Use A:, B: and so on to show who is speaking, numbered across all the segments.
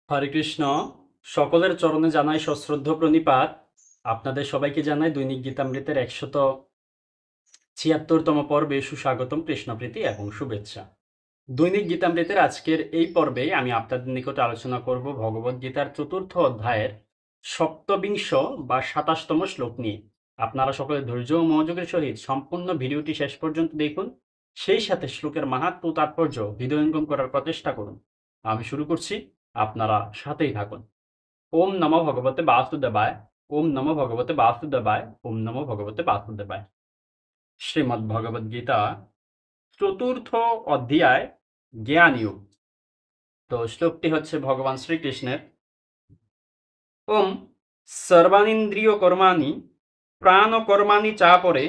A: হরে কৃষ্ণ। সকলের চরণে জানাই সশ্রদ্ধ প্রণিপাত। আপনাদের সবাইকে জানাই দৈনিক গীতামৃতের 176তম পর্বে সুস্বাগতম, কৃষ্ণপ্রীতি এবং শুভেচ্ছা। দৈনিক গীতামৃতের আজকের এই পর্বে আমি আপনাদের নিকটে আলোচনা করব ভগবদ গীতার 4র্থ অধ্যায়ের সপ্তবিংশ বা 27তম শ্লোক নিয়ে। আপনারা সকলে ধৈর্য ও মনোযোগের সহিত সম্পূর্ণ ভিডিওটি শেষ পর্যন্ত দেখুন, সেই সাথে শ্লোকের মাহাত্ম্য ও তাৎপর্য হৃদয়ঙ্গম করার প্রচেষ্টা করুন। আমি শুরু করছি, আপনারা সাথেই থাকুন। ওম নমো ভগবতে বাসুদেবায়। ওম নমো ভগবতে বাসুদেবায়। ওম নমো ভগবতে বাসুদেবায়। শ্রীমদ্ ভগবদ গীতা 4র্থ অধ্যায় জ্ঞান যোগ। তো শ্লোকটি হচ্ছে ভগবান শ্রীকৃষ্ণের। ওম সর্বানিন্দ্রিয় কর্মাণি প্রাণ কর্মাণি চাপরে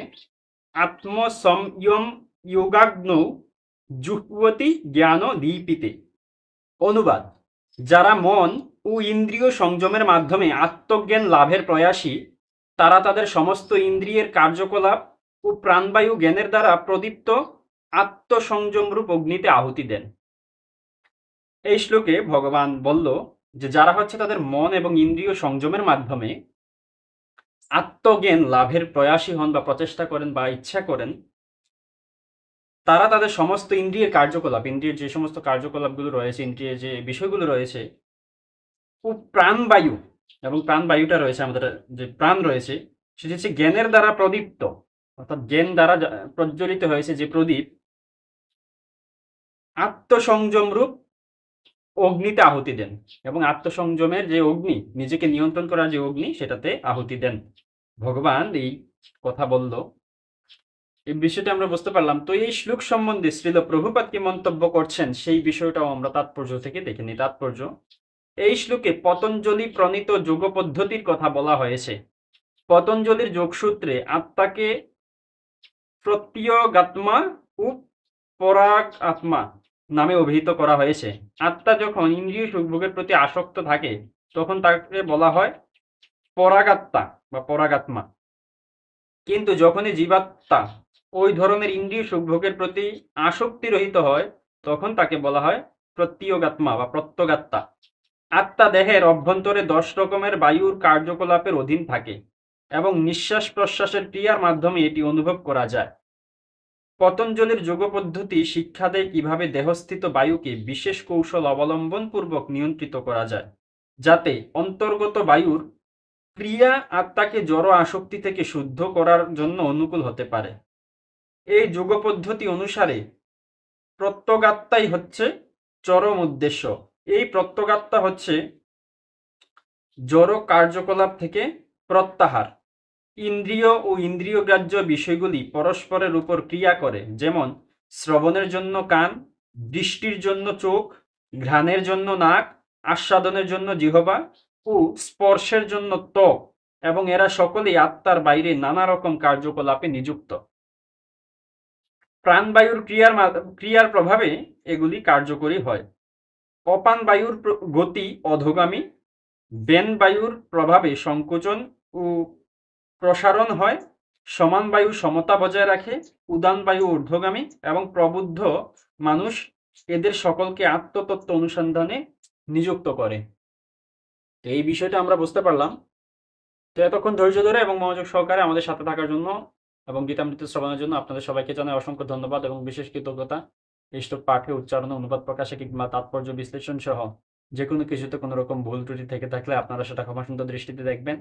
A: আত্মসংযম যোগাগ্নৌ জুহ্বতি জ্ঞান দীপিতে। অনুবাদ: যারা মন ও ইন্দ্রিয় সংযমের মাধ্যমে আত্মজ্ঞান লাভের প্রয়াসী, তারা তাদের সমস্ত ইন্দ্রিয়ের কার্যকলাপ ও প্রাণবায়ু জ্ঞানের দ্বারা প্রদীপ্ত আত্মসংযমরূপ অগ্নিতে আহুতি দেন। এই শ্লোকে ভগবান বলল যে যারা হচ্ছে তাদের মন এবং ইন্দ্রিয় সংযমের মাধ্যমে আত্মজ্ঞান লাভের প্রয়াসী হন বা প্রচেষ্টা করেন বা ইচ্ছা করেন, তারা তাদের সমস্ত ইন্দ্রিয়ের কার্যকলাপ, ইন্দ্রিয়ের যে সমস্ত কার্যকলাপগুলো রয়েছে, ইন্দ্রিয়ের যে বিষয়গুলো রয়েছে ও প্রাণবায়ু, এবং প্রাণবায়ুটা রয়েছে, আমাদের যে প্রাণ রয়েছে সেটি হচ্ছে জ্ঞানের দ্বারা প্রদীপ্ত, অর্থাৎ জ্ঞান দ্বারা প্রজ্বলিত হয়েছে যে প্রদীপ, আত্মসংযম রূপ অগ্নিতে আহুতি দেন। এবং আত্মসংযমের যে অগ্নি, নিজেকে নিয়ন্ত্রণ করার যে অগ্নি, সেটাতে আহুতি দেন। ভগবান এই কথা বলল, এই বিষয়টা আমরা বুঝতে পারলাম। তো এই শ্লোক সম্বন্ধে শ্রীল প্রভুপাদ কি মন্তব্য করছেন, সেই বিষয়টাও আমরা তাৎপর্য থেকে দেখে নিই। তাৎপর্য: এই শ্লোকে পতঞ্জলি প্রণীত যোগ পদ্ধতির কথা বলা হয়েছে। পতঞ্জলির যোগসূত্রে আত্মাকে প্রত্যগাত্মা ও পরাগ আত্মা নামে অভিহিত করা হয়েছে। আত্মা যখন ইন্দ্রিয় সুখভোগের প্রতি আসক্ত থাকে, তখন তাকে বলা হয় পরাগাত্মা বা পরাগাত্মা। কিন্তু যখনই জীবাত্মা ওই ধরনের ইন্দ্রিয় সুখভোগের প্রতি আসক্তি রহিত হয়, তখন তাকে বলা হয় প্রত্যগাত্মা বা প্রত্যগাত্মা। আত্মা দেহের অভ্যন্তরে 10 রকমের বায়ুর কার্যকলাপের অধীন থাকে এবং নিঃশ্বাস প্রশ্বাসের ক্রিয়ার মাধ্যমে এটি অনুভব করা যায়। পতঞ্জলির যোগ পদ্ধতি শিক্ষা দেয় কিভাবে দেহস্থিত বায়ুকে বিশেষ কৌশল অবলম্বন পূর্বক নিয়ন্ত্রিত করা যায়, যাতে অন্তর্গত বায়ুর ক্রিয়া আত্মাকে জড় আসক্তি থেকে শুদ্ধ করার জন্য অনুকূল হতে পারে। এই যোগ পদ্ধতি অনুসারে প্রত্যগাত্মাই হচ্ছে চরম উদ্দেশ্য। এই প্রত্যগাত্মা হচ্ছে জড় কার্যকলাপ থেকে প্রত্যাহার। ইন্দ্রিয় ও ইন্দ্রিয়গ্রাহ্য বিষয়গুলি পরস্পরের উপর ক্রিয়া করে, যেমন শ্রবণের জন্য কান, দৃষ্টির জন্য চোখ, ঘ্রাণের জন্য নাক, আস্বাদনের জন্য জিহ্বা ও স্পর্শের জন্য ত্বক, এবং এরা সকলেই আত্মার বাইরে নানা রকম কার্যকলাপে নিযুক্ত। প্রাণবায়ুর ক্রিয়ার প্রভাবে এগুলি কার্যকরী হয়। অপান বায়ুর গতি অধোগামী, বেন বায়ুর প্রভাবে সংকোচন ও প্রসারণ হয়, সমান বায়ু সমতা বজায় রাখে, উদান বায়ু ঊর্ধ্বগামী, এবং প্রবুদ্ধ মানুষ এদের সকলকে আত্মতত্ত্ব অনুসন্ধানে নিযুক্ত করে। তো এই বিষয়টা আমরা বুঝতে পারলাম। তো এতক্ষণ ধৈর্য ধরে এবং মনোযোগ সহকারে আমাদের সাথে থাকার জন্য এবং গীতামৃত শ্রবণের জন্য আপনাদের সবাইকে জানাই অসংখ্য ধন্যবাদ এবং বিশেষ কৃতজ্ঞতা। এই শ্লোক পাঠে, উচ্চারণে, অনুবাদ প্রকাশে কিংবা তাৎপর্য বিশ্লেষণ সহ যে কোনো কিছুতে কোনো রকম ভুল ত্রুটি থেকে থাকলে আপনারা সেটা ক্ষমাসুন্দর দৃষ্টিতে দেখবেন।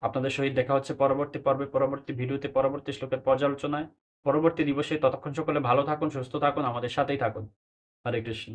A: আপনাদের সহিত দেখা হচ্ছে পরবর্তী পর্বে, পরবর্তী ভিডিওতে, পরবর্তী শ্লোকের পর্যালোচনায়, পরবর্তী দিবসে। ততক্ষণ সকলে ভালো থাকুন, সুস্থ থাকুন, আমাদের সাথেই থাকুন। হরে কৃষ্ণ।